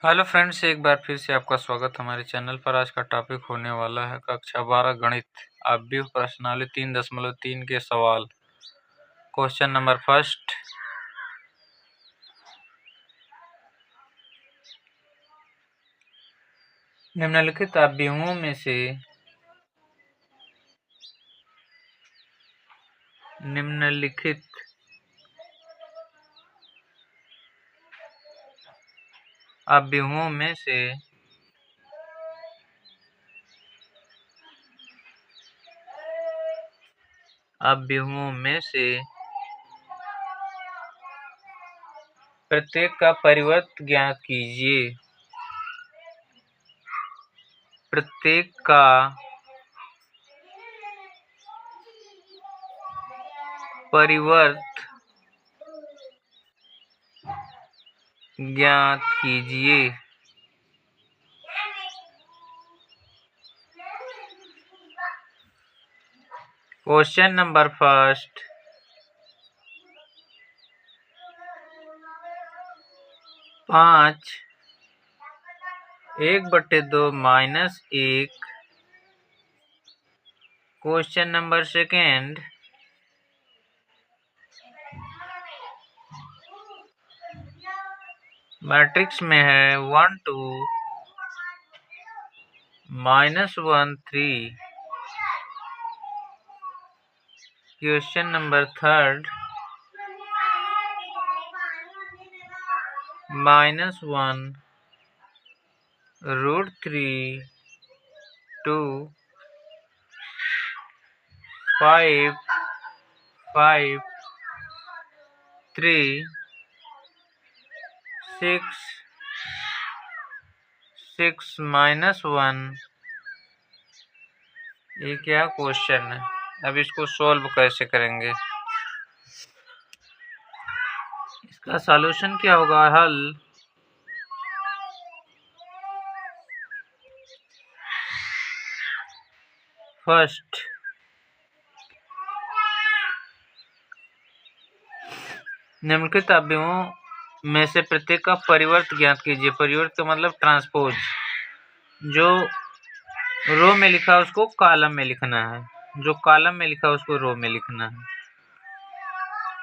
Hello friends, एक बार फिर से आपका स्वागत हमारे चैनल पर। आज का टॉपिक होने वाला है कक्षा 12 गणित आव्यूह प्रश्नावली 3.3 के सवाल। क्वेश्चन नंबर फर्स्ट, निम्नलिखित आव्यूहों में से प्रत्येक का परिवर्त ज्ञात कीजिए। प्रत्येक का परिवर्त ज्ञात कीजिए। Question number first, 5 1/2 -1। Question number second, matrix में है 1 2 -1 3। Question number third, -1 √3 2 5 5 3 6 6 -1। ये क्या क्वेश्चन है? अब इसको सॉल्व कैसे करेंगे? इसका सॉल्यूशन क्या होगा? हल फर्स्ट, निम्नलिखित अवयवों में से प्रत्येक का परिवर्त ज्ञात कीजिए। परिवर्त का मतलब ट्रांसपोज। जो रो में लिखा है उसको कॉलम में लिखना है, जो कॉलम में लिखा है उसको रो में लिखना है।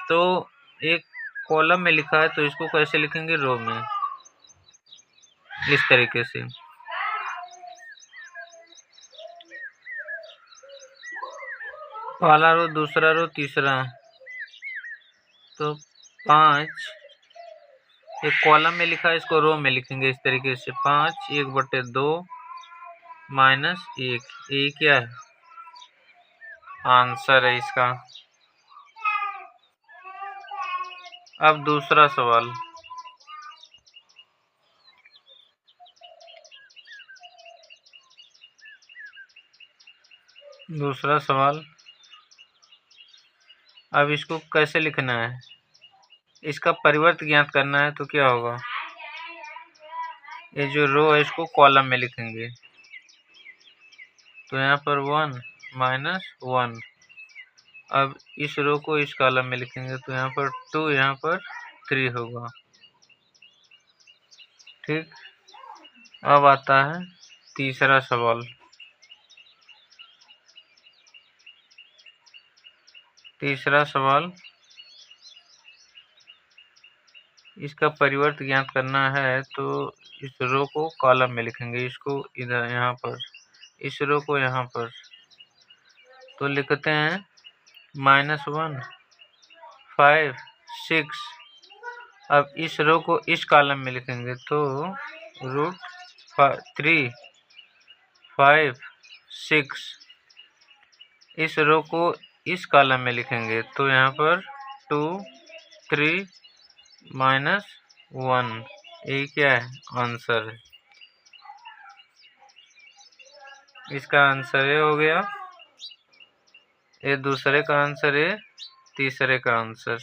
तो एक कॉलम में लिखा है तो इसको कैसे लिखेंगे? रो में, इस तरीके से। पहला रो, दूसरा रो, तीसरा। तो 5 एक कॉलम में लिखा है, इसको रो में लिखेंगे इस तरीके से। 5 1/2 -1। ये क्या है? आंसर है इसका। अब दूसरा सवाल, अब इसको कैसे लिखना है? इसका परिवर्त ज्ञात करना है। तो क्या होगा? ये जो रो है इसको कॉलम में लिखेंगे। तो यहाँ पर 1 -1। अब इस रो को इस कॉलम में लिखेंगे तो यहाँ पर 2, यहाँ पर 3 होगा। ठीक। अब आता है तीसरा सवाल। इसका परिवर्त ज्ञात करना है तो इस रो को कॉलम में लिखेंगे, इसको इधर यहाँ पर, इस रो को यहाँ पर। तो लिखते हैं -1 5 6। अब इस रो को इस कॉलम में लिखेंगे तो √3 5 6। इस रो को इस कॉलम में लिखेंगे तो यहाँ पर 2 3 -1। ये क्या है? आंसर है। इसका आंसर ये हो गया। ये दूसरे का आंसर है, तीसरे का आंसर।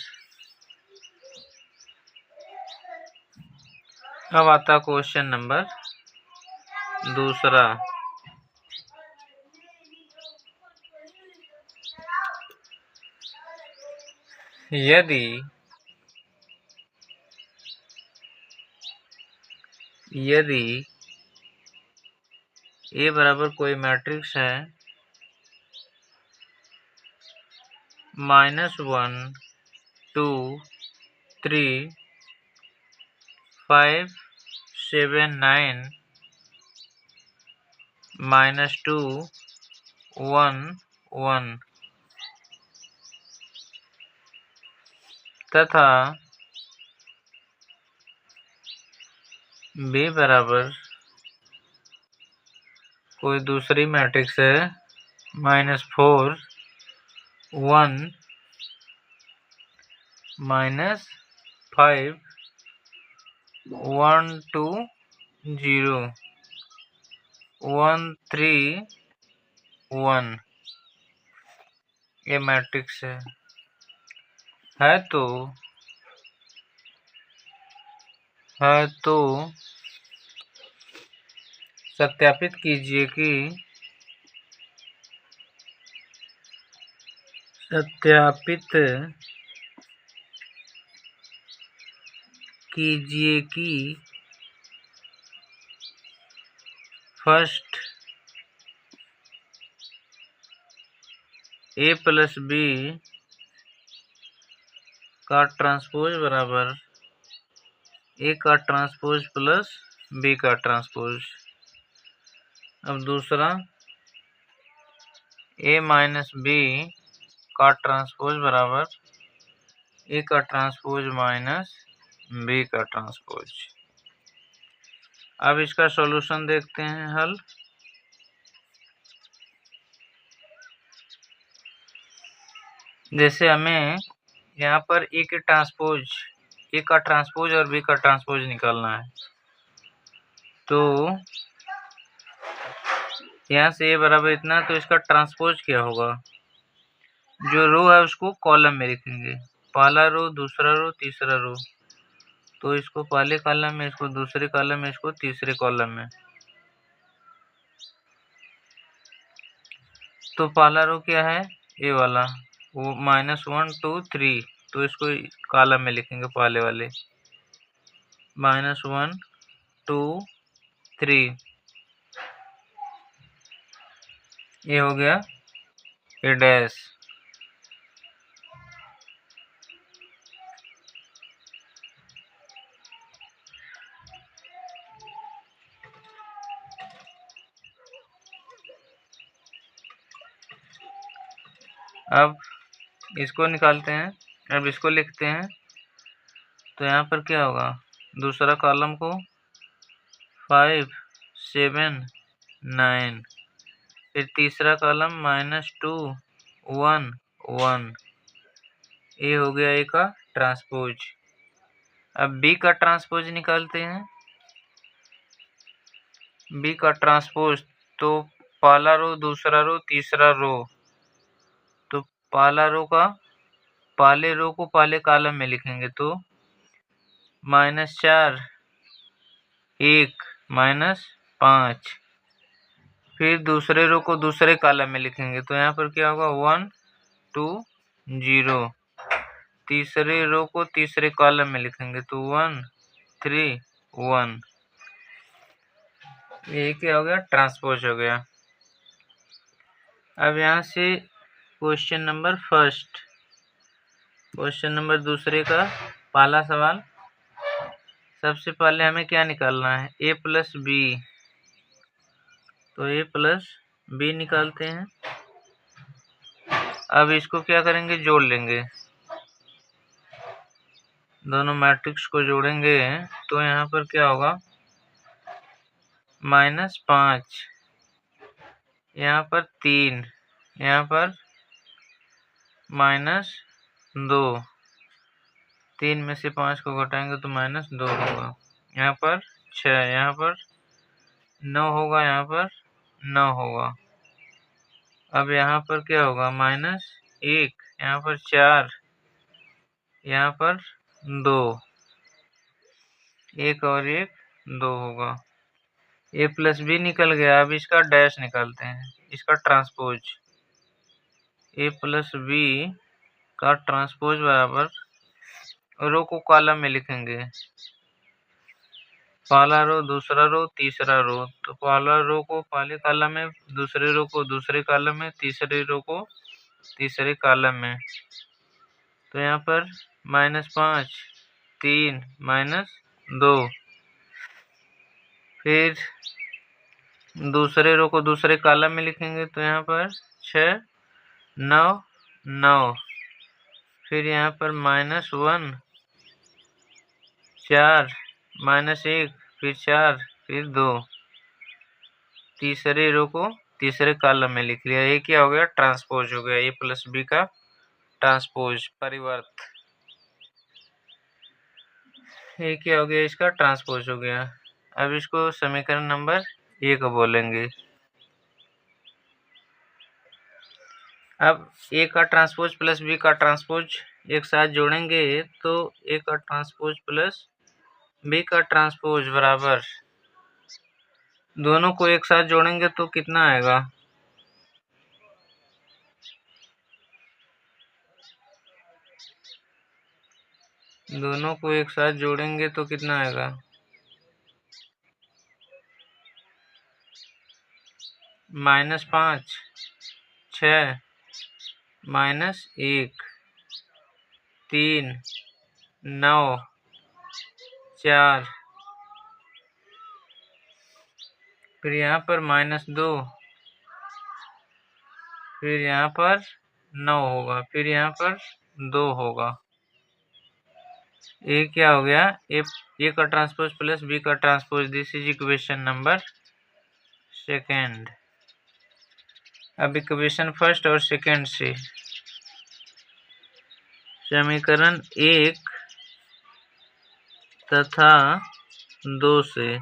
अब आता क्वेश्चन नंबर दूसरा। यदि यदि ए बराबर कोई मैट्रिक्स है -1 2 3 5 7 9 -2 1 1 तथा बी बराबर कोई दूसरी मैट्रिक्स है -4 1 -5 1 2 0 1 3 1 ये मैट्रिक्स है तो सत्यापित कीजिए कि फर्स्ट ए प्लस बी का ट्रांसपोज बराबर ए का ट्रांसपोज प्लस बी का ट्रांसपोज। अब दूसरा ए माइनस बी का ट्रांसपोज बराबर ए का ट्रांसपोज माइनस बी का ट्रांसपोज। अब इसका सॉल्यूशन देखते हैं, हल। जैसे हमें यहाँ पर ए का ट्रांसपोज और बी का ट्रांसपोज निकालना है, तो यहाँ से ए बराबर इतना, तो इसका ट्रांसपोज क्या होगा? जो रो है उसको कॉलम में लिखेंगे, पहला रो, दूसरा रो, तीसरा रो। तो इसको पहले कॉलम में, इसको दूसरे कॉलम में, इसको तीसरे कॉलम में। तो पहला रो क्या है? ए वाला, वो -1 2 3, तो इसको कॉलम में लिखेंगे पहले वाले, -1 2 3। ये हो गया ए डैश। अब इसको निकालते हैं, अब इसको लिखते हैं। तो यहाँ पर क्या होगा? दूसरा कॉलम को 5 7 9, फिर तीसरा कॉलम -2 1 1। ये हो गया ए का ट्रांसपोज। अब बी का ट्रांसपोज निकालते हैं। बी का ट्रांसपोज, तो पहला रो, दूसरा रो, तीसरा रो। तो पहला रो का, पहले रो को पहले कॉलम में लिखेंगे, तो -4 1 -5। फिर दूसरे रो को दूसरे कॉलम में लिखेंगे, तो यहाँ पर क्या होगा? 1 2 0। तीसरे रो को तीसरे कॉलम में लिखेंगे, तो 1 3 1। ये क्या हो गया? ट्रांसपोज हो गया। अब यहाँ से question number first, question number दूसरे का पहला सवाल। सबसे पहले हमें क्या निकालना है? ए प्लस बी। तो ए प्लस बी निकालते हैं। अब इसको क्या करेंगे? जोड़ लेंगे, दोनों मैट्रिक्स को जोड़ेंगे। तो यहाँ पर क्या होगा? -5, यहाँ पर 3, यहाँ पर -2। 3 में से 5 को घटाएंगे तो -2 होगा। यहाँ पर 6, यहाँ पर 9 होगा, यहाँ पर 9 होगा। अब यहाँ पर क्या होगा? -1, यहाँ पर 4, यहाँ पर 2, 1 और 1 2 होगा। ए प्लस बी निकल गया। अब इसका डैश निकालते हैं, इसका ट्रांसपोज। ए प्लस बी का ट्रांसपोज बराबर, रो को कॉलम में लिखेंगे, पहला रो, दूसरा रो, तीसरा रो। तो पहला रो को पहले कॉलम में, दूसरे रो को दूसरे कॉलम में, तीसरे रो को तीसरे कॉलम में। तो यहाँ पर -5, 3, -2। फिर दूसरे रो को दूसरे कॉलम में लिखेंगे तो यहाँ पर 6, 9, 9। फिर यहाँ पर -1, 4, -1, फिर 4, फिर 2। तीसरे रो को तीसरे कॉलम में लिख लिया। ये क्या हो गया? ट्रांसपोज हो गया। A + B का ट्रांसपोज, परिवर्त। ये क्या हो गया? इसका ट्रांसपोज हो गया। अब इसको समीकरण नंबर 1 बोलेंगे। अब A का ट्रांसपोज प्लस B का ट्रांसपोज एक साथ जोड़ेंगे तो A का ट्रांसपोज प्लस B का ट्रांसपोज बराबर, दोनों को एक साथ जोड़ेंगे तो कितना आएगा? दोनों को एक साथ जोड़ेंगे तो कितना आएगा? -5, 6, -1, 3, 9, 4। फिर यहाँ पर -2, फिर यहाँ पर 9 होगा, फिर यहाँ पर 2 होगा। ये क्या हो गया? ए का ट्रांसपोज प्लस B का transpose. This is equation number 2। अब इक्वेशन फर्स्ट और सेकेंड से, समीकरण 1 तथा 2 से।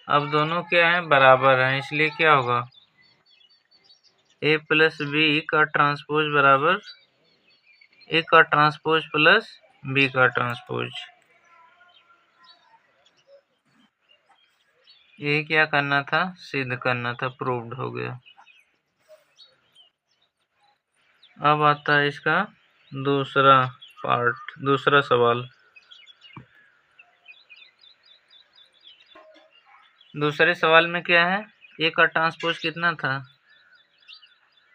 अब दोनों क्या है? बराबर हैं, इसलिए क्या होगा? A + B का ट्रांसपोज बराबर A का ट्रांसपोज प्लस B का ट्रांसपोज। ये क्या करना था? सिद्ध करना था। प्रूव्ड हो गया। अब आता है इसका दूसरा पार्ट, दूसरा सवाल। दूसरे सवाल में क्या है? A का ट्रांसपोज कितना था?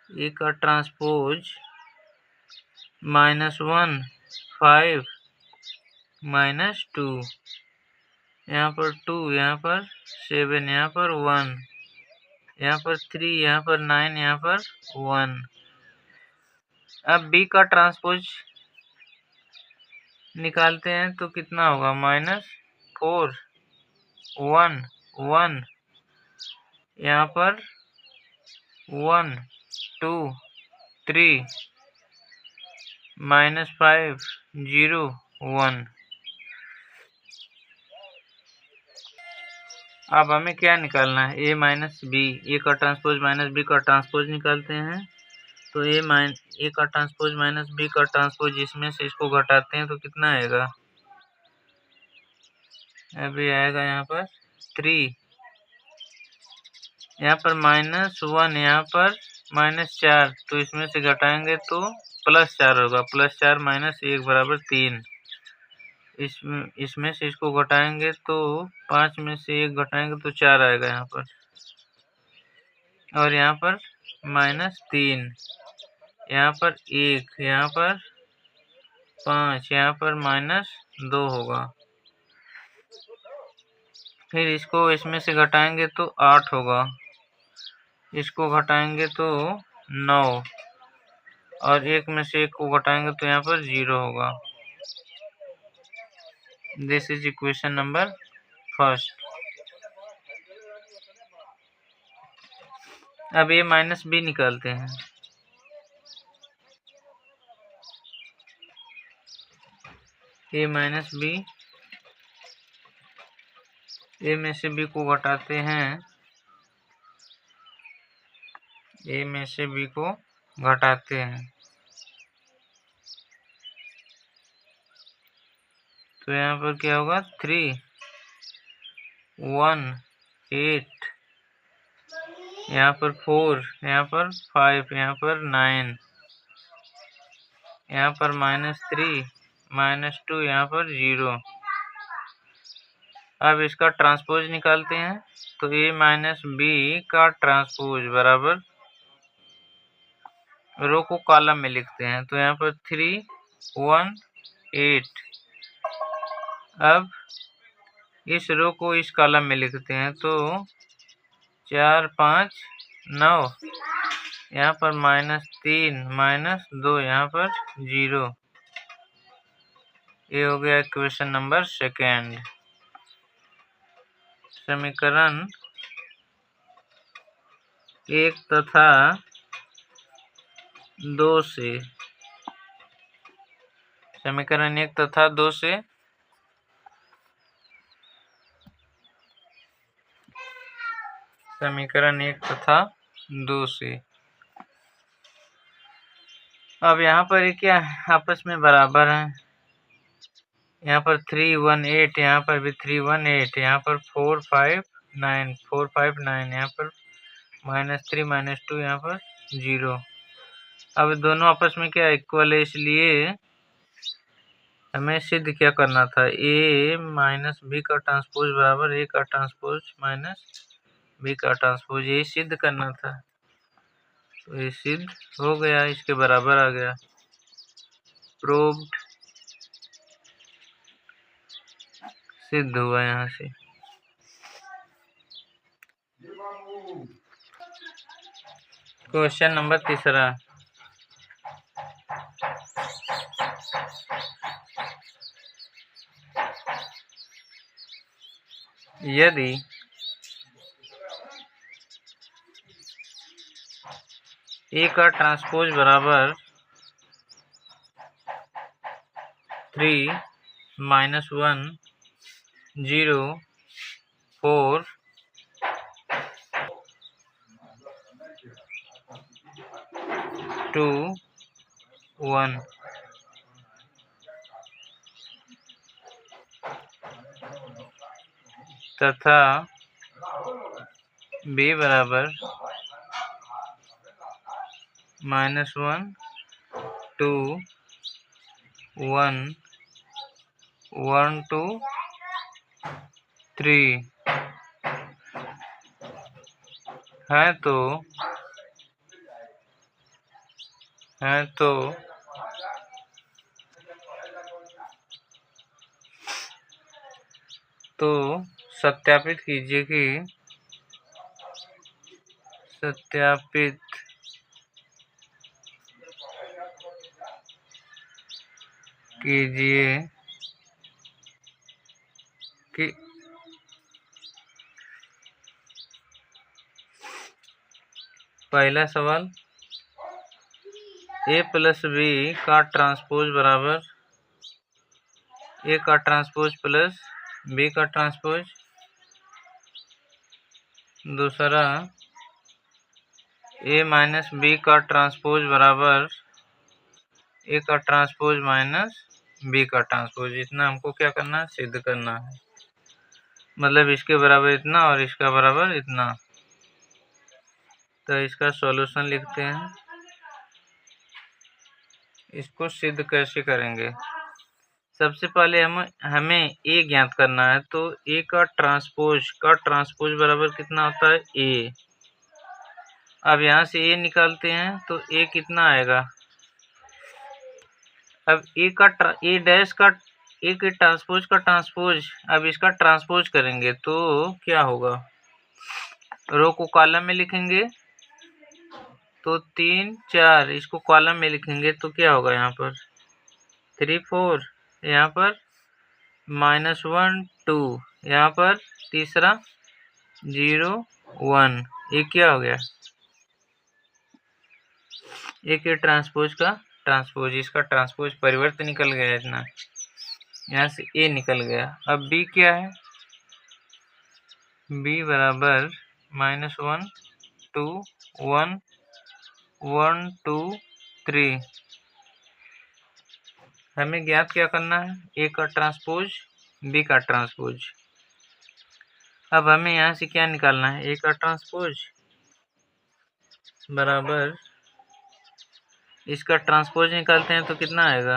A का ट्रांसपोज -1, 5, -2। यहाँ पर 2, यहाँ पर 7, यहाँ पर 1, यहाँ पर 3, यहाँ पर 9, यहाँ पर 1। अब B का ट्रांसपोज निकालते हैं तो कितना होगा? -4, 1, 1, यहाँ पर 1, 2, 3, -5, 0, 1। अब हमें क्या निकालना है? A का ट्रांसपोज B का ट्रांसपोज निकालते हैं। तो A का ट्रांसपोज B का ट्रांसपोज, इसमें से इसको घटाते हैं तो कितना आएगा? अभी आएगा यहाँ पर 3, यहाँ पर -1, यहाँ पर -4। तो इसमें से घटाएंगे तो +4 होगा। +4 -1 बराबर 3। इसमें से इसको घटाएंगे तो 5 में से 1 घटाएंगे तो 4 आएगा यहाँ पर। और यहाँ पर -3, यहाँ पर 1, यहाँ पर 5, यहाँ पर -2 होगा। फिर इसको इसमें से घटाएंगे तो 8 होगा। इसको घटाएंगे तो 9, और 1 में से 1 को घटाएंगे तो यहाँ पर 0 होगा। This is equation number first. अब A - B निकालते हैं। A - B, A में से B को घटाते हैं, A में से B को घटाते हैं तो यहाँ पर क्या होगा? 3, 1, 8, यहाँ पर 4, यहाँ पर 5, यहाँ पर 9, यहाँ पर -3, -2, यहाँ पर 0। अब इसका ट्रांसपोज निकालते हैं, तो ए माइनस बी का ट्रांसपोज बराबर रो को कॉलम में लिखते हैं, तो यहाँ पर 3 1 8। अब इस रो को इस कॉलम में लिखते हैं, तो 4 5 9, यहाँ पर -3 -2, यहाँ पर 0। ये हो गया इक्वेशन नंबर सेकेंड। समीकरण 1 तथा 2 से, समीकरण 1 तथा 2 से समीकरण 1 तथा 2 से। अब यहाँ पर ये क्या है, आपस में बराबर है। यहाँ पर 3 1 8, यहाँ पर भी 3 1 8, यहाँ पर 4 5 9 4 5 9, यहाँ पर -3 -2, यहाँ पर 0। अब दोनों आपस में क्या इक्वल है, इसलिए हमें सिद्ध क्या करना था, ए माइनस बी का ट्रांसपोज बराबर ए का ट्रांसपोज माइनस बी का ट्रांसपोज, ये सिद्ध करना था। तो ये सिद्ध हो गया, इसके बराबर आ गया। प्रूव्ड, सिद्ध हुआ यहाँ से। Question number 3। यदि ए का ट्रांसपोज बराबर 3 -1 0 4 2 1 तथा बी बराबर -1 2 1 1 2 3 है, तो सत्यापित कीजिए कि पहला सवाल, ए प्लस बी का ट्रांसपोज बराबर ए का ट्रांसपोज प्लस बी का ट्रांसपोज। दूसरा, ए माइनस बी का ट्रांसपोज बराबर ए का ट्रांसपोज माइनस बी का ट्रांसपोज। इतना हमको क्या करना है, सिद्ध करना है। मतलब इसके बराबर इतना और इसका बराबर इतना। तो इसका सॉल्यूशन लिखते हैं। इसको सिद्ध कैसे करेंगे, सबसे पहले हमें ए ज्ञात करना है, तो ए का ट्रांसपोज बराबर कितना होता है, ए। अब यहाँ से ए निकालते हैं, तो ए कितना आएगा। अब ए के ट्रांसपोज का ट्रांसपोज, अब इसका ट्रांसपोज करेंगे तो क्या होगा, रो को कॉलम में लिखेंगे, तो 3 4, इसको कॉलम में लिखेंगे तो क्या होगा, यहाँ पर 3 4, यहाँ पर -1 2, यहाँ पर तीसरा 0 1। ये क्या हो गया, ए के ट्रांसपोज का ट्रांसपोज, इसका ट्रांसपोज परिवर्त निकल गया इतना, यहाँ से ए निकल गया। अब बी क्या है, बी बराबर -1 2 1 1 2 3। हमें ज्ञात क्या करना है, ए का ट्रांसपोज बी का ट्रांसपोज। अब हमें यहाँ से क्या निकालना है, ए का ट्रांसपोज बराबर इसका ट्रांसपोज निकालते हैं तो कितना आएगा।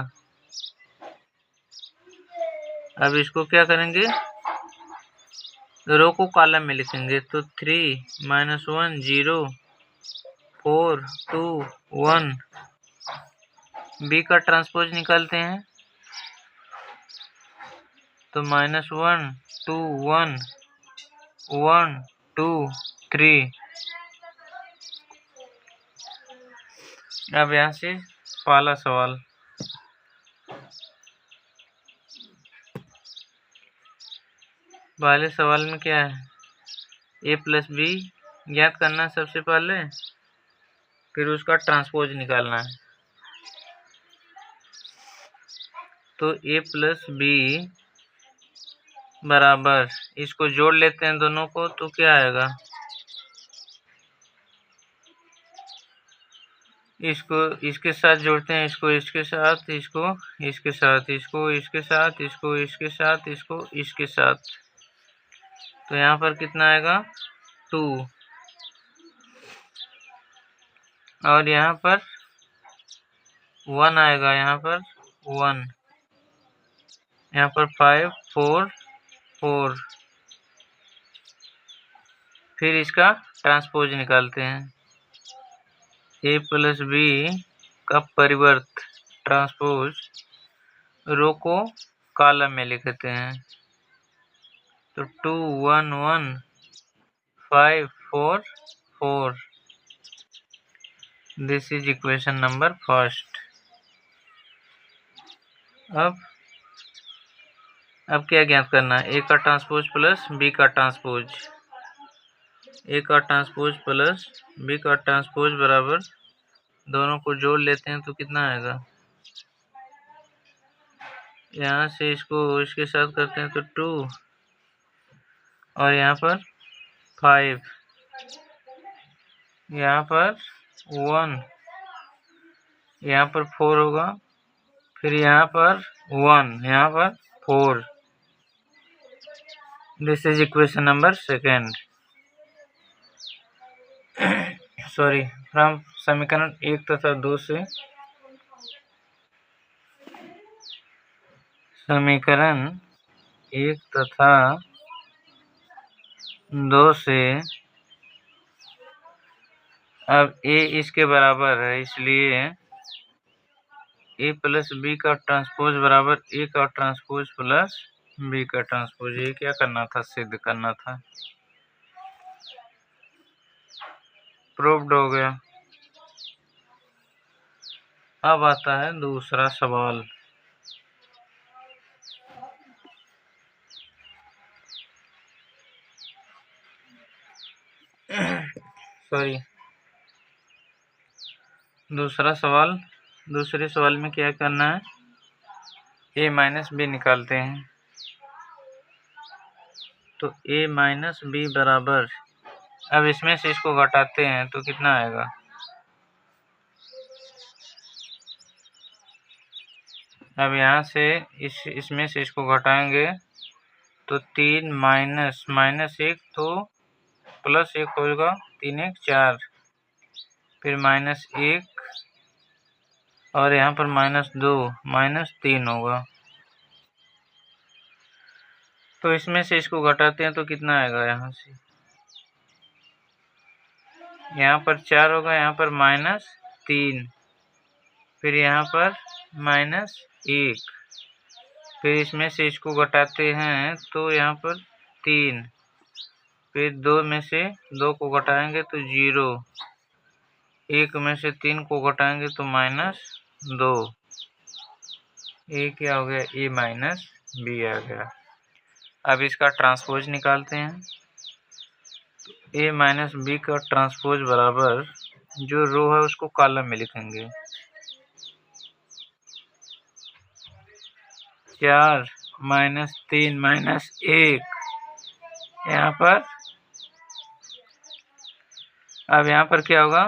अब इसको क्या करेंगे, रो को कॉलम में लिखेंगे तो 3 -1 0 4 2 1। बी का ट्रांसपोज निकालते हैं तो -1 2 1 1 2 3। अब यहाँ से पहला सवाल, पहले सवाल में क्या है, a प्लस बी ज्ञात करना है सबसे पहले, फिर उसका ट्रांसपोज निकालना है। तो a प्लस बी बराबर, इसको जोड़ लेते हैं दोनों को तो क्या आएगा, इसको इसके साथ जोड़ते हैं, इसको इसके साथ, इसको इसके साथ, इसको इसके साथ, इसको इसके साथ, इसको इसके साथ। तो यहाँ पर कितना आएगा 2, और यहाँ पर 1 आएगा, यहाँ पर 1, यहाँ पर 5 4 4। फिर इसका ट्रांसपोज निकालते हैं, a प्लस बी का परिवर्त ट्रांसपोज रो को कॉलम में लिखते हैं तो 2 1 1 5 4 4। This is equation number first. अब क्या ज्ञात करना है, ए का ट्रांसपोज प्लस बी का ट्रांसपोज, ए का ट्रांसपोज प्लस बी का ट्रांसपोज बराबर, दोनों को जोड़ लेते हैं तो कितना आएगा, यहाँ से इसको इसके साथ करते हैं तो 2, और यहाँ पर 5, यहाँ पर 1, यहाँ पर 4 होगा, फिर यहाँ पर 1, यहाँ पर 4। This is equation number second. Sorry, from समीकरण 1 तथा 2 से, समीकरण 1 तथा 2 से अब a इसके बराबर है, इसलिए a प्लस बी का ट्रांसपोज बराबर a का ट्रांसपोज प्लस b का ट्रांसपोज। ये क्या करना था, सिद्ध करना था, प्रूव्ड हो गया। अब आता है दूसरा सवाल। सॉरी, दूसरा सवाल, दूसरे सवाल में क्या करना है, a माइनस बी निकालते हैं तो a माइनस बी बराबर, अब इसमें से इसको घटाते हैं तो कितना आएगा, अब यहाँ से इसमें से इसको घटाएंगे तो 3 माइनस माइनस 1 तो प्लस 1 होगा, 3 1 4, फिर -1 और यहाँ पर -2 -3 होगा। तो इसमें से इसको घटाते हैं तो कितना आएगा, यहाँ से यहाँ पर 4 होगा, यहाँ पर -3, फिर यहाँ पर -1, फिर इसमें से इसको घटाते हैं तो यहाँ पर 3, फिर 2 में से 2 को घटाएंगे तो 0, 1 में से 3 को घटाएंगे तो -2। ये क्या हो गया, a माइनस बी आ गया। अब इसका ट्रांसपोज निकालते हैं, a माइनस बी का ट्रांसपोज बराबर, जो रो है उसको कॉलम में लिखेंगे, 4 -3 -1 यहाँ पर। अब यहाँ पर क्या होगा,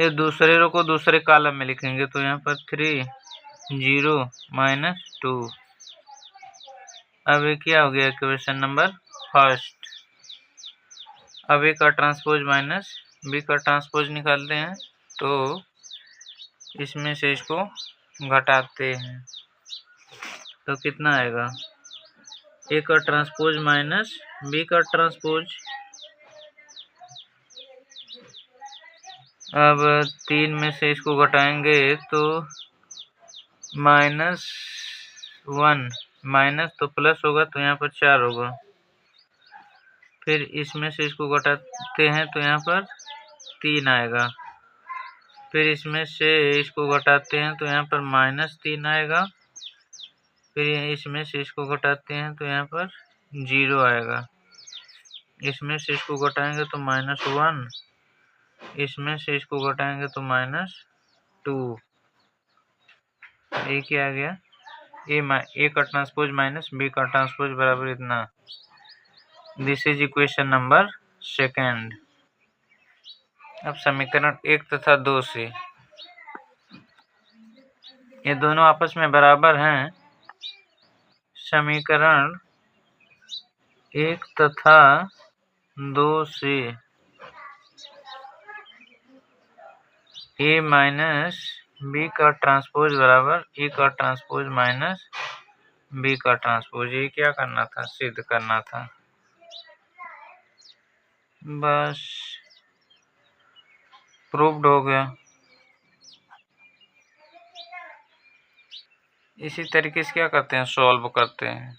ये दूसरे रो को दूसरे कॉलम में लिखेंगे तो यहाँ पर 3 0 -2। अब ये क्या हो गया, इक्वेशन नंबर फर्स्ट। अब ए का ट्रांसपोज माइनस बी का ट्रांसपोज निकालते हैं तो इसमें से इसको घटाते हैं तो कितना आएगा, ए का ट्रांसपोज माइनस बी का ट्रांसपोज। अब 3 में से इसको घटाएंगे तो -1 माइनस तो प्लस होगा तो यहाँ पर 4 होगा। फिर इसमें से इसको घटाते हैं तो यहाँ पर 3 आएगा। फिर इसमें से इसको घटाते हैं तो यहाँ पर -3 आएगा। फिर इसमें से इसको घटाते हैं तो यहाँ पर 0 आएगा। इसमें से इसको घटाएंगे तो -1, इसमें से इसको घटाएंगे तो -2। ये क्या आ गया, ए का ट्रांसपोज माइनस बी का ट्रांसपोज बराबर इतना। This is equation number 2। अब समीकरण 1 तथा 2 से ये दोनों आपस में बराबर हैं। समीकरण 1 तथा 2 से ए माइनस बी का ट्रांसपोज बराबर ए का ट्रांसपोज माइनस बी का ट्रांसपोज। ये क्या करना था, सिद्ध करना था। बस प्रूव्ड हो गया। इसी तरीके से क्या करते हैं, सॉल्व करते हैं।